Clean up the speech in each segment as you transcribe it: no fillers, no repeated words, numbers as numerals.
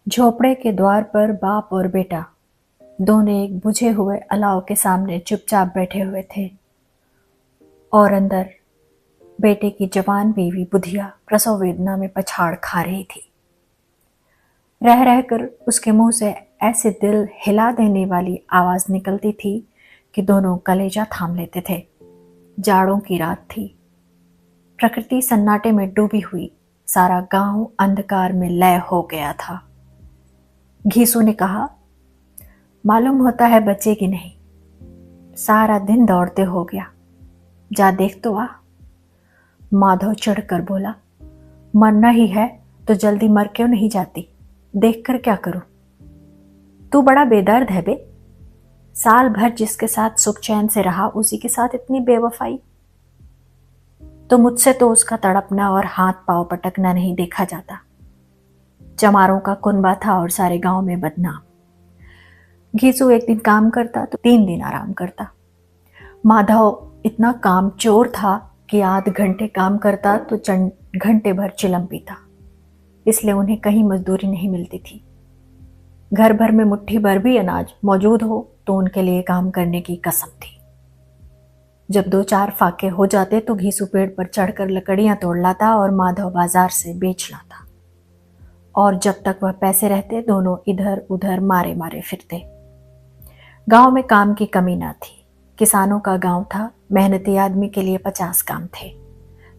झोपड़े के द्वार पर बाप और बेटा दोनों एक बुझे हुए अलाव के सामने चुपचाप बैठे हुए थे और अंदर बेटे की जवान बीवी बुधिया प्रसव वेदना में पछाड़ खा रही थी। रह रहकर उसके मुंह से ऐसे दिल हिला देने वाली आवाज निकलती थी कि दोनों कलेजा थाम लेते थे। जाड़ों की रात थी। प्रकृति सन्नाटे में डूबी हुई, सारा गांव अंधकार में लय हो गया था। घीसू ने कहा, मालूम होता है बचेगी नहीं। सारा दिन दौड़ते हो गया, जा देख तो आ। माधव चढ़कर बोला, मरना ही है तो जल्दी मर क्यों नहीं जाती, देख कर क्या करूं। तू बड़ा बेदर्द है बे। साल भर जिसके साथ सुख चैन से रहा उसी के साथ इतनी बेवफाई। तो मुझसे तो उसका तड़पना और हाथ पांव पटकना नहीं देखा जाता। चमारों का कुनबा था और सारे गांव में बदनाम। घीसू एक दिन काम करता तो 3 दिन आराम करता। माधव इतना काम चोर था कि आध घंटे काम करता तो घंटे भर चिलम पीता। इसलिए उन्हें कहीं मजदूरी नहीं मिलती थी। घर भर में मुट्ठी भर भी अनाज मौजूद हो तो उनके लिए काम करने की कसम थी। जब 2-4 फाके हो जाते तो घीसू पेड़ पर चढ़कर लकड़ियां तोड़ लाता और माधव बाजार से बेच लाता। और जब तक वह पैसे रहते दोनों इधर उधर मारे मारे फिरते। गांव में काम की कमी ना थी। किसानों का गांव था, मेहनती आदमी के लिए 50 काम थे,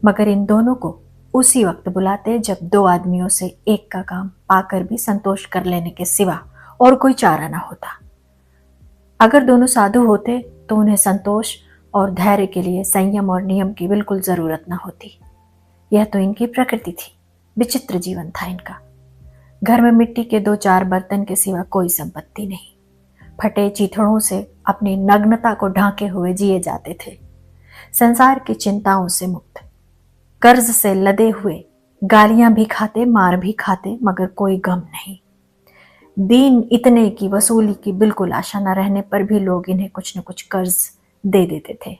मगर इन दोनों को उसी वक्त बुलाते जब 2 आदमियों से एक का काम पाकर भी संतोष कर लेने के सिवा और कोई चारा ना होता। अगर दोनों साधु होते तो उन्हें संतोष और धैर्य के लिए संयम और नियम की बिल्कुल जरूरत ना होती। यह तो इनकी प्रकृति थी। विचित्र जीवन था इनका। घर में मिट्टी के 2-4 बर्तन के सिवा कोई संपत्ति नहीं। फटे चीथड़ों से अपनी नग्नता को ढांके हुए जिए जाते थे। संसार की चिंताओं से मुक्त, कर्ज से लदे हुए, गालियां भी खाते, मार भी खाते, मगर कोई गम नहीं। दीन इतने की वसूली की बिल्कुल आशा न रहने पर भी लोग इन्हें कुछ न कुछ कर्ज दे देते थे।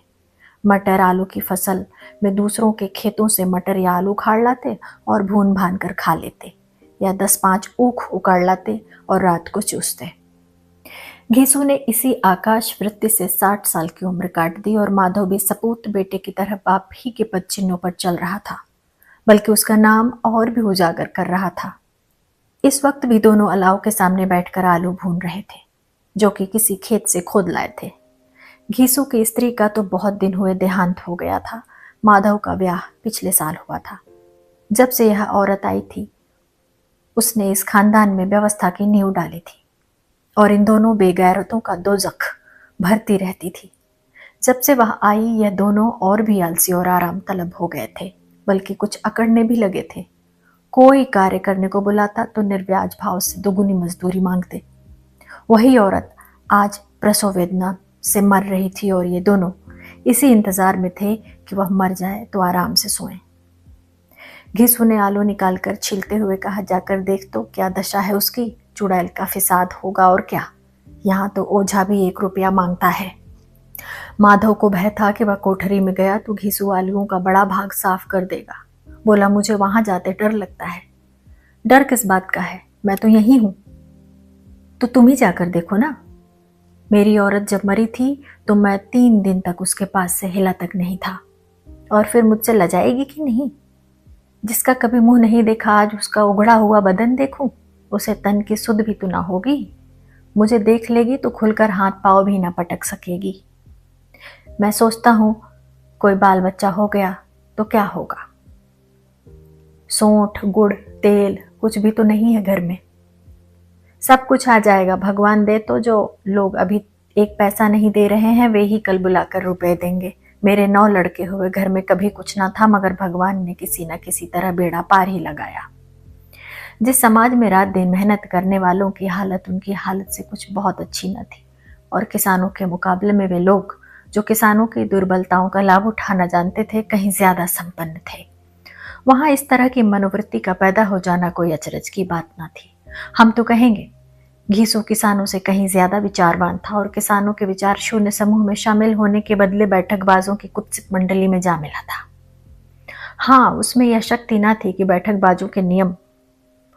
मटर आलू की फसल में दूसरों के खेतों से मटर या आलू उखाड़ लाते और भून भान कर खा लेते, या 10-5 ऊख उखाड़ लाते और रात को चूसते। घीसू ने इसी आकाश वृत्ति से 60 साल की उम्र काट दी और माधव भी सपूत बेटे की तरह बाप ही के पद चिन्हों पर चल रहा था, बल्कि उसका नाम और भी उजागर कर रहा था। इस वक्त भी दोनों अलाव के सामने बैठकर आलू भून रहे थे, जो कि किसी खेत से खोद लाए थे। घीसू की स्त्री का तो बहुत दिन हुए देहांत हो गया था। माधव का ब्याह पिछले साल हुआ था। जब से यह औरत आई थी उसने इस खानदान में व्यवस्था की नींव डाली थी और इन दोनों बेगैरतों का दोजख भरती रहती थी। जब से वह आई यह दोनों और भी आलसी और आराम तलब हो गए थे, बल्कि कुछ अकड़ने भी लगे थे। कोई कार्य करने को बुलाता तो निर्व्याज भाव से दुगुनी मजदूरी मांगते। वही औरत आज प्रसव वेदना से मर रही थी और ये दोनों इसी इंतजार में थे कि वह मर जाए तो आराम से सोएं। घीसू ने आलू निकालकर छीलते हुए कहा, जाकर देख तो क्या दशा है उसकी। चुड़ैल का फिसाद होगा और क्या। यहाँ तो ओझा भी 1 रुपया मांगता है। माधव को भय था कि वह कोठरी में गया तो घीसू आलूओं का बड़ा भाग साफ कर देगा। बोला, मुझे वहां जाते डर लगता है। डर किस बात का है, मैं तो यहीं हूं। तो तुम ही जाकर देखो ना। मेरी औरत जब मरी थी तो मैं 3 दिन तक उसके पास से हिला तक नहीं था, और फिर मुझसे लजाएगी कि नहीं। जिसका कभी मुंह नहीं देखा आज उसका उघड़ा हुआ बदन देखूं, उसे तन की सुध भी तो ना होगी। मुझे देख लेगी तो खुलकर हाथ पांव भी ना पटक सकेगी। मैं सोचता हूं कोई बाल बच्चा हो गया तो क्या होगा। सोंठ गुड़ तेल कुछ भी तो नहीं है घर में। सब कुछ आ जाएगा, भगवान दे तो। जो लोग अभी 1 पैसा नहीं दे रहे हैं वे ही कल बुलाकर रुपए देंगे। मेरे 9 लड़के हुए, घर में कभी कुछ ना था, मगर भगवान ने किसी न किसी तरह बेड़ा पार ही लगाया। जिस समाज में रात दिन मेहनत करने वालों की हालत उनकी हालत से कुछ बहुत अच्छी न थी, और किसानों के मुकाबले में वे लोग जो किसानों की दुर्बलताओं का लाभ उठाना जानते थे कहीं ज्यादा संपन्न थे। वहां इस तरह की मनोवृत्ति का पैदा हो जाना कोई अचरज की बात न थी। हम तो कहेंगे घीसू किसानों से कहीं ज्यादा विचारवान था और किसानों के विचार शून्य समूह में शामिल होने के बदले बैठकबाजों की कुत्सित मंडली में जा मिला था। हाँ, उसमें यह शक्ति न थी कि बैठकबाजों के नियम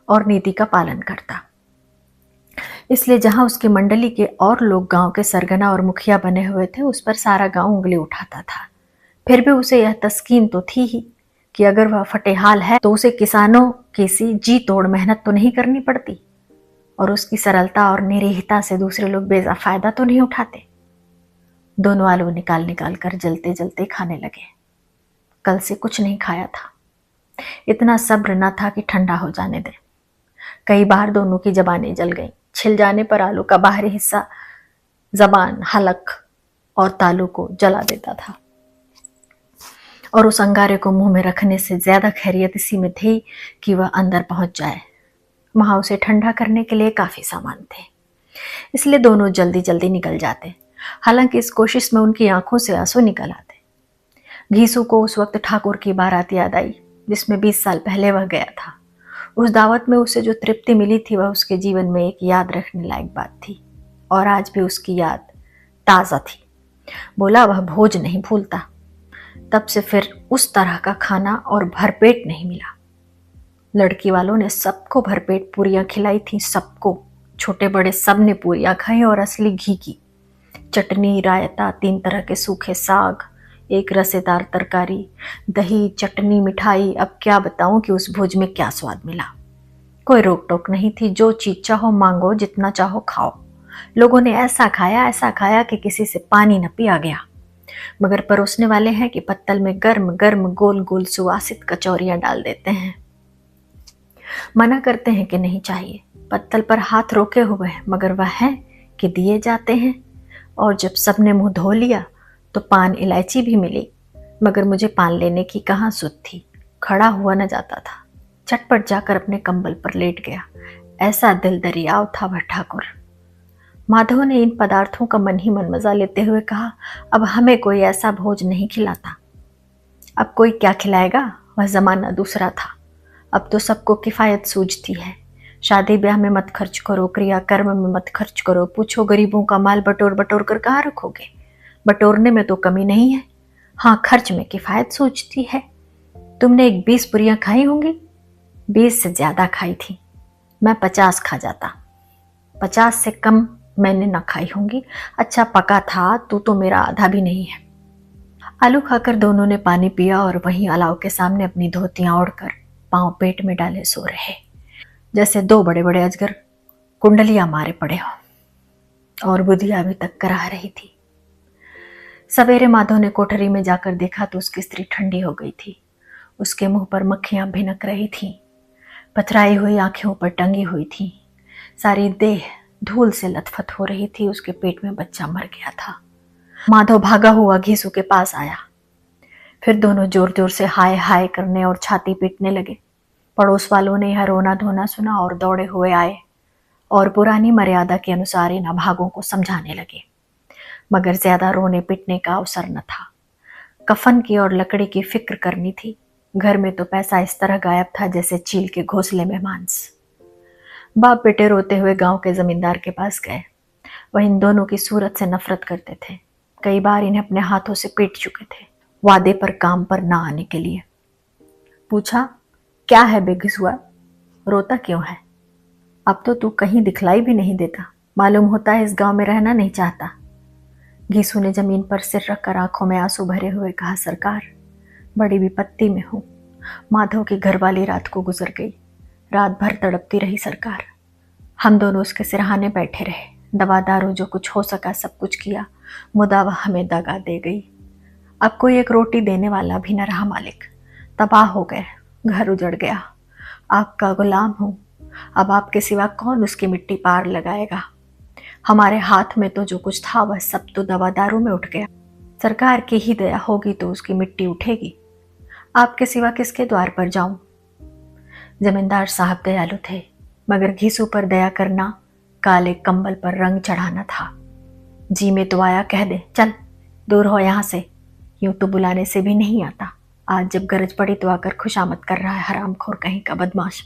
और नीति का पालन करता। इसलिए जहां उसकी मंडली के और लोग गांव के सरगना और मुखिया बने हुए थे, उस पर सारा गांव उंगली उठाता था। फिर भी उसे यह तस्कीन तो थी ही कि अगर वह फटेहाल है तो उसे किसानों की सी जी तोड़ मेहनत तो नहीं करनी पड़ती, और उसकी सरलता और निरीहता से दूसरे लोग बेजा फायदा तो नहीं उठाते। दोनों आलू निकाल निकाल कर जलते जलते खाने लगे। कल से कुछ नहीं खाया था, इतना सब्र न था कि ठंडा हो जाने दे। कई बार दोनों की जबानें जल गईं। छिल जाने पर आलू का बाहरी हिस्सा जबान, हलक और तालू को जला देता था, और उस अंगारे को मुंह में रखने से ज्यादा खैरियत इसी में थी कि वह अंदर पहुंच जाए। वहां उसे ठंडा करने के लिए काफी सामान थे, इसलिए दोनों जल्दी जल्दी निकल जाते। हालांकि इस कोशिश में उनकी आंखों से आंसू निकल आते। घीसू को उस वक्त ठाकुर की बारात याद आई जिसमें 20 साल पहले वह गया था। उस दावत में उसे जो तृप्ति मिली थी वह उसके जीवन में एक याद रखने लायक बात थी, और आज भी उसकी याद ताज़ा थी। बोला वह भोज नहीं भूलता। तब से फिर उस तरह का खाना और भरपेट नहीं मिला। लड़की वालों ने सबको भरपेट पूरियां खिलाई थी, सबको, छोटे बड़े सब ने पूरियां खाई, और असली घी की चटनी, रायता, 3 तरह के सूखे साग, एक रसेदार तरकारी, दही, चटनी, मिठाई। अब क्या बताऊं कि उस भोज में क्या स्वाद मिला। कोई रोक टोक नहीं थी, जो चीज चाहो मांगो, जितना चाहो खाओ। लोगों ने ऐसा खाया कि किसी से पानी न पिया गया। मगर परोसने वाले हैं कि पत्तल में गर्म गर्म गोल गोल सुवासित कचौरियां डाल देते हैं। मना करते हैं कि नहीं चाहिए, पत्तल पर हाथ रोके हुए हैं, मगर वह है कि दिए जाते हैं। और जब सबने मुंह धो लिया तो पान इलायची भी मिली, मगर मुझे पान लेने की कहाँ सुध थी। खड़ा हुआ न जाता था। झटपट जाकर अपने कंबल पर लेट गया। ऐसा दिल दरियाव था वह ठाकुर। माधव ने इन पदार्थों का मन ही मन मजा लेते हुए कहा, अब हमें कोई ऐसा भोज नहीं खिलाता। अब कोई क्या खिलाएगा, वह जमाना दूसरा था। अब तो सबको किफायत सूझती है। शादी ब्याह में मत खर्च करो, क्रियाकर्म में मत खर्च करो। पूछो गरीबों का माल बटोर बटोर कर कहाँ रखोगे। बटोरने में तो कमी नहीं है, हाँ खर्च में किफायत सूझती है। तुमने एक 20 पुरियां खाई होंगी, 20 से ज्यादा खाई थी। मैं 50 खा जाता, 50 से कम मैंने ना खाई होंगी। अच्छा पका था, तू तो मेरा आधा भी नहीं है। आलू खाकर दोनों ने पानी पिया और वहीं अलाव के सामने अपनी धोतियां ओढ़कर पांव पेट में डाले सो रहे, जैसे 2 बड़े बड़े अजगर कुंडलियां मारे पड़े हो। और बुधिया अभी तक कराह रही थी। सवेरे माधव ने कोठरी में जाकर देखा तो उसकी स्त्री ठंडी हो गई थी। उसके मुंह पर मक्खियां भिनक रही थीं, पथराई हुई आंखें ऊपर टंगी हुई थी, सारी देह धूल से लथपथ हो रही थी। उसके पेट में बच्चा मर गया था। माधव भागा हुआ घीसू के पास आया। फिर दोनों जोर जोर से हाय हाय करने और छाती पीटने लगे। पड़ोस वालों ने यह रोना धोना सुना और दौड़े हुए आए और पुरानी मर्यादा के अनुसार इन अभागों को समझाने लगे। मगर ज्यादा रोने पीटने का अवसर न था। कफन की और लकड़ी की फिक्र करनी थी। घर में तो पैसा इस तरह गायब था जैसे चील के घोंसले में मांस। बाप बेटे रोते हुए गांव के जमींदार के पास गए। वह इन दोनों की सूरत से नफरत करते थे। कई बार इन्हें अपने हाथों से पीट चुके थे, वादे पर काम पर ना आने के लिए। पूछा, क्या है बेघिसुआ, रोता क्यों है? अब तो तू कहीं दिखलाई भी नहीं देता, मालूम होता है इस गांव में रहना नहीं चाहता। घीसू ने जमीन पर सिर रखकर आंखों में आंसू भरे हुए कहा, सरकार बड़ी विपत्ति में हूं। माधव की घरवाली रात को गुजर गई। रात भर तड़पती रही सरकार। हम दोनों उसके सिरहाने बैठे रहे, दवा दारू जो कुछ हो सका सब कुछ किया, मुदा वह हमें दगा दे गई। अब कोई एक रोटी देने वाला भी न रहा मालिक। तबाह हो गए, घर उजड़ गया। आपका गुलाम हूं, अब आपके सिवा कौन उसकी मिट्टी पार लगाएगा। हमारे हाथ में तो जो कुछ था वह सब तो दवा दारू में उठ गया। सरकार की ही दया होगी तो उसकी मिट्टी उठेगी। आपके सिवा किसके द्वार पर जाऊं? जमींदार साहब दयालु थे, मगर घीसू पर दया करना काले कंबल पर रंग चढ़ाना था। जी में तो आया कह दे, चल दूर हो यहां से। यूं तो बुलाने से भी नहीं आता, आज जब गरज पड़ी तो आकर खुशामद कर रहा है, हरामखोर कहीं का बदमाश।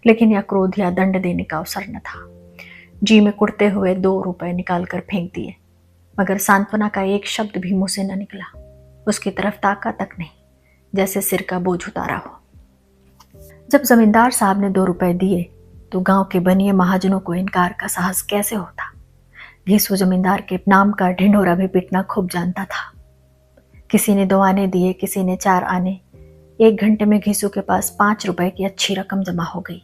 लेकिन यह क्रोध या दंड देने का अवसर न था। जी में कुड़ते हुए 2 रुपए निकाल कर फेंक दिए, मगर सांत्वना का एक शब्द भी मुंह से न निकला। उसकी तरफ ताका तक नहीं, जैसे सिर का बोझ उतारा हो। जब जमींदार साहब ने 2 रुपए दिए परंतु गांव के बनिए महाजनों को इनकार का साहस कैसे होता। घीसू जमींदार के नाम का ढिंढोरा भी पीटना खूब जानता था। किसी ने 2 आने दिए, किसी ने 4 आने। 1 घंटे में घीसू के पास 5 रुपए की अच्छी रकम जमा हो गई।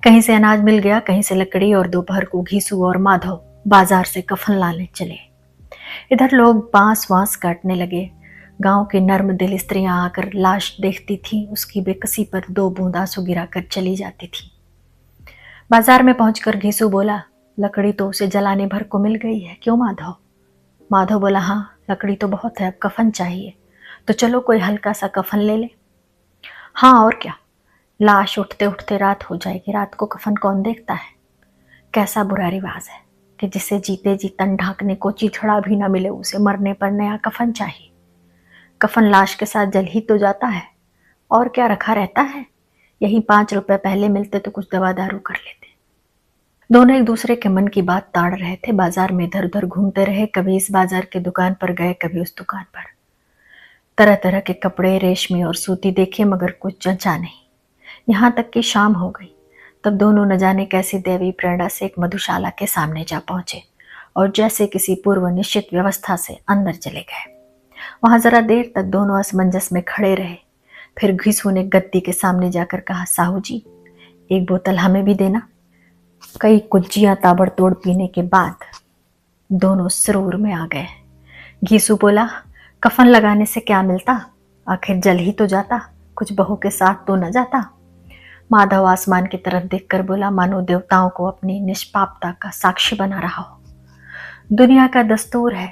कहीं से अनाज मिल गया, कहीं से लकड़ी, और दोपहर को घीसू और माधव बाजार से कफन लाने चले। इधर लोग बांस वांस काटने लगे। गांव की नर्म दिल स्त्रियां आकर लाश देखती थी, उसकी बेकसी पर 2 बूंद आंसू गिरा कर चली जाती थी। बाजार में पहुंचकर घीसू बोला, लकड़ी तो उसे जलाने भर को मिल गई है, क्यों माधव? माधव बोला, हाँ लकड़ी तो बहुत है, अब कफन चाहिए, तो चलो कोई हल्का सा कफन ले ले। हाँ और क्या, लाश उठते उठते रात हो जाएगी, रात को कफन कौन देखता है। कैसा बुरा रिवाज है कि जिसे जीते जी तन ढांकने को चिथड़ा भी न मिले, उसे मरने पर नया कफन चाहिए। कफन लाश के साथ जल ही तो जाता है, और क्या रखा रहता है। यही 5 रुपए पहले मिलते तो कुछ दवा दारू कर लेते। दोनों एक दूसरे के मन की बात ताड़ रहे थे। बाजार में इधर उधर घूमते रहे, कभी इस बाजार की दुकान पर गए, कभी उस दुकान पर। तरह तरह के कपड़े, रेशमी और सूती देखे, मगर कुछ जचा नहीं। यहाँ तक कि शाम हो गई। तब दोनों न जाने कैसी दैवी प्रेरणा से एक मधुशाला के सामने जा पहुंचे और जैसे किसी पूर्व निश्चित व्यवस्था से अंदर चले गए। वहां जरा देर तक दोनों असमंजस में खड़े रहे। फिर घीसू ने गद्दी के सामने जाकर कहा, साहू जी 1 बोतल हमें भी देना। कई कुज्जियां ताबड़तोड़ पीने के बाद दोनों सुरूर में आ गए। घीसू बोला, कफन लगाने से क्या मिलता, आखिर जल ही तो जाता, कुछ बहू के साथ तो न जाता। माधव आसमान की तरफ देखकर बोला, मानो देवताओं को अपनी निष्पापता का साक्षी बना रहा हो। दुनिया का दस्तूर है,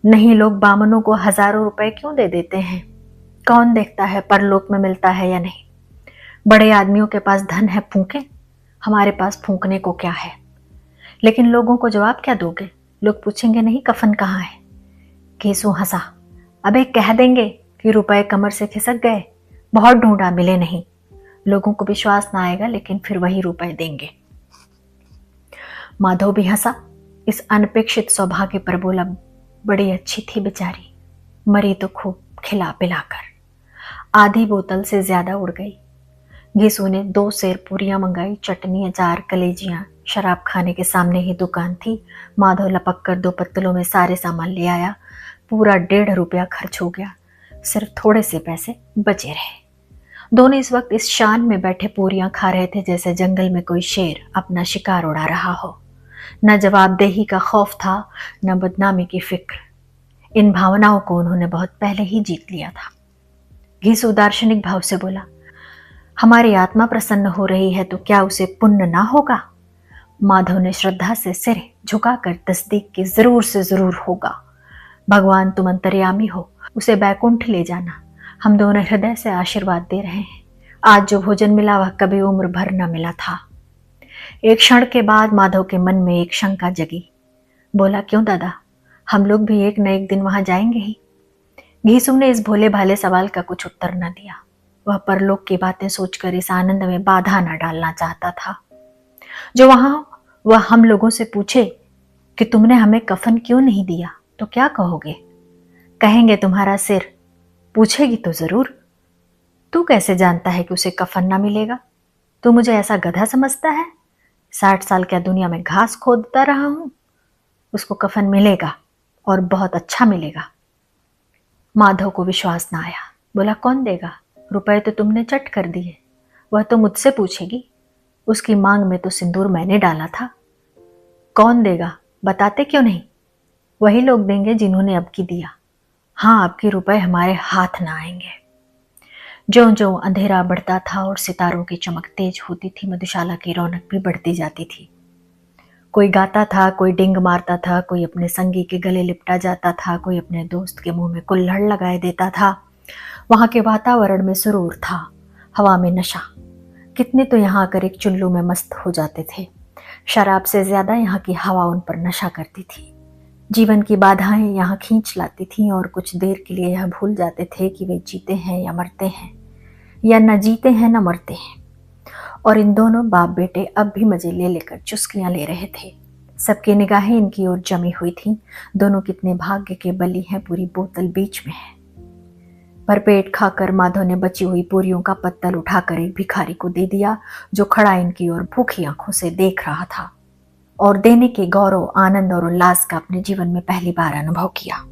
नहीं लोग बामनों को हजारों रुपए क्यों दे देते हैं। कौन देखता है परलोक में मिलता है या नहीं। बड़े आदमियों के पास धन है, फूंके, हमारे पास फूंकने को क्या है। लेकिन लोगों को जवाब क्या दोगे, लोग पूछेंगे नहीं कफन कहाँ है। घीसू हंसा, अबे कह देंगे कि रुपए कमर से खिसक गए, बहुत ढूंढा मिले नहीं। लोगों को विश्वास ना आएगा, लेकिन फिर वही रुपए देंगे। माधव भी हंसा। इस अनपेक्षित सौभाग्य पर बोला, बड़ी अच्छी थी बेचारी, मरी तो खूब खिला पिलाकर। आधी बोतल से ज्यादा उड़ गई। घीसू ने 2 सेर पूरियां मंगाई, चटनी, अचार, कलेजियां। शराब खाने के सामने ही दुकान थी। माधव लपक कर 2 पत्तलों में सारे सामान ले आया। पूरा 1.5 रुपया खर्च हो गया, सिर्फ थोड़े से पैसे बचे रहे। दोनों इस वक्त इस शान में बैठे पूरियां खा रहे थे जैसे जंगल में कोई शेर अपना शिकार उड़ा रहा हो। न जवाबदेही का खौफ था, न बदनामी की फिक्र। इन भावनाओं को उन्होंने बहुत पहले ही जीत लिया था। घीसू दार्शनिक भाव से बोला, हमारी आत्मा प्रसन्न हो रही है तो क्या उसे पुण्य ना होगा। माधव ने श्रद्धा से सिर झुकाकर तस्दीक की, जरूर से जरूर होगा। भगवान तुम अंतर्यामी हो, उसे बैकुंठ ले जाना। हम दोनों हृदय से आशीर्वाद दे रहे हैं। आज जो भोजन मिला वह कभी उम्र भर न मिला था। एक क्षण के बाद माधव के मन में एक शंका जगी। बोला, क्यों दादा, हम लोग भी एक न एक दिन वहां जाएंगे ही। घीसू ने इस भोले भाले सवाल का कुछ उत्तर न दिया। वह परलोक की बातें सोचकर इस आनंद में बाधा न डालना चाहता था। जो वहां वह हम लोगों से पूछे कि तुमने हमें कफन क्यों नहीं दिया, तो क्या कहोगे। कहेंगे तुम्हारा सिर। पूछेगी तो जरूर, तू कैसे जानता है कि उसे कफन ना मिलेगा। तू मुझे ऐसा गधा समझता है। 60 साल क्या दुनिया में घास खोदता रहा हूं। उसको कफन मिलेगा और बहुत अच्छा मिलेगा। माधव को विश्वास ना आया। बोला, कौन देगा, रुपए तो तुमने चट कर दिए। वह तो मुझसे पूछेगी, उसकी मांग में तो सिंदूर मैंने डाला था। कौन देगा, बताते क्यों नहीं। वही लोग देंगे जिन्होंने अब की दिया। हाँ, अब के रुपए हमारे हाथ ना आएंगे। ज्यों ज्यों अंधेरा बढ़ता था और सितारों की चमक तेज होती थी, मधुशाला की रौनक भी बढ़ती जाती थी। कोई गाता था, कोई डिंग मारता था, कोई अपने संगी के गले लिपटा जाता था, कोई अपने दोस्त के मुंह में कुल्हड़ लगाए देता था। वहां के वातावरण में सुरूर था, हवा में नशा। कितने तो यहाँ आकर एक चुल्लू में मस्त हो जाते थे। शराब से ज्यादा यहाँ की हवा उन पर नशा करती थी। जीवन की बाधाएं यहाँ खींच लाती थीं और कुछ देर के लिए यह भूल जाते थे कि वे जीते हैं या मरते हैं, या न जीते हैं न मरते हैं। और इन दोनों बाप बेटे अब भी मजे ले लेकर चुस्कियां ले रहे थे। सबकी निगाहें इनकी ओर जमी हुई थीं। दोनों कितने भाग्य के बली हैं, पूरी बोतल बीच में है। पर पेट खाकर माधव ने बची हुई पूरियों का पत्तल उठाकर एक भिखारी को दे दिया, जो खड़ा इनकी ओर भूखी आंखों से देख रहा था और देने के गौरव, आनंद और उल्लास का अपने जीवन में पहली बार अनुभव किया।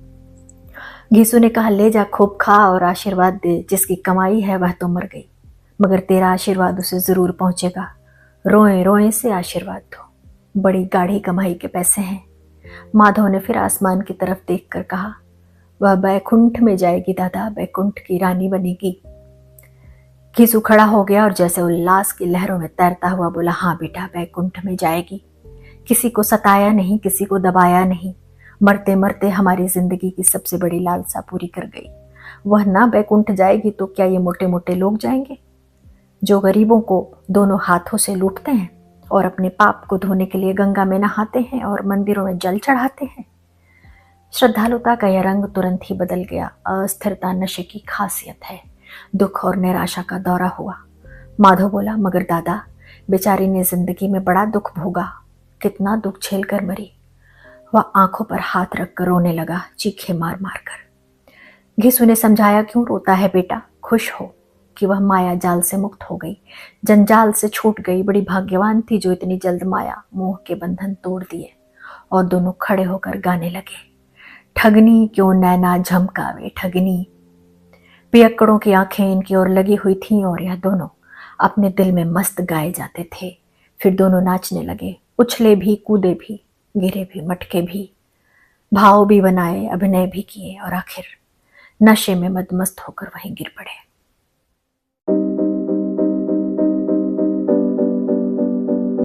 घीसू ने कहा, ले जा, खूब खा और आशीर्वाद दे। जिसकी कमाई है वह तो मर गई, मगर तेरा आशीर्वाद उसे जरूर पहुंचेगा। रोए रोए से आशीर्वाद दो, बड़ी गाढ़ी कमाई के पैसे हैं। माधव ने फिर आसमान की तरफ देखकर कहा, वह बैकुंठ में जाएगी दादा, बैकुंठ की रानी बनेगी। घीसू खड़ा हो गया और जैसे उल्लास की लहरों में तैरता हुआ बोला, हाँ बेटा, बैकुंठ में जाएगी। किसी को सताया नहीं, किसी को दबाया नहीं, मरते मरते हमारी जिंदगी की सबसे बड़ी लालसा पूरी कर गई। वह ना बैकुंठ जाएगी तो क्या ये मोटे मोटे लोग जाएंगे, जो गरीबों को दोनों हाथों से लूटते हैं और अपने पाप को धोने के लिए गंगा में नहाते हैं और मंदिरों में जल चढ़ाते हैं। श्रद्धालुता का यह रंग तुरंत ही बदल गया। अस्थिरता नशे की खासियत है। दुख और निराशा का दौरा हुआ। माधव बोला, मगर दादा, बेचारी ने जिंदगी में बड़ा दुख भोगा, कितना दुख झेल कर मरी। वह आंखों पर हाथ रखकर रोने लगा, चीखे मार मार कर। घीसू ने समझाया, क्यों रोता है बेटा, खुश हो कि वह माया जाल से मुक्त हो गई, जंजाल से छूट गई। बड़ी भाग्यवान थी जो इतनी जल्द माया मोह के बंधन तोड़ दिए। और दोनों खड़े होकर गाने लगे, ठगनी क्यों नैना झमकावे ठगनी। पियक्कड़ों की आंखें इनकी ओर लगी हुई थीं और यह दोनों अपने दिल में मस्त गाए जाते थे। फिर दोनों नाचने लगे, उछले भी, कूदे भी, गिरे भी, मटके भी, भाव भी बनाए, अभिनय भी किए और आखिर नशे में मदमस्त होकर वहीं गिर पड़े।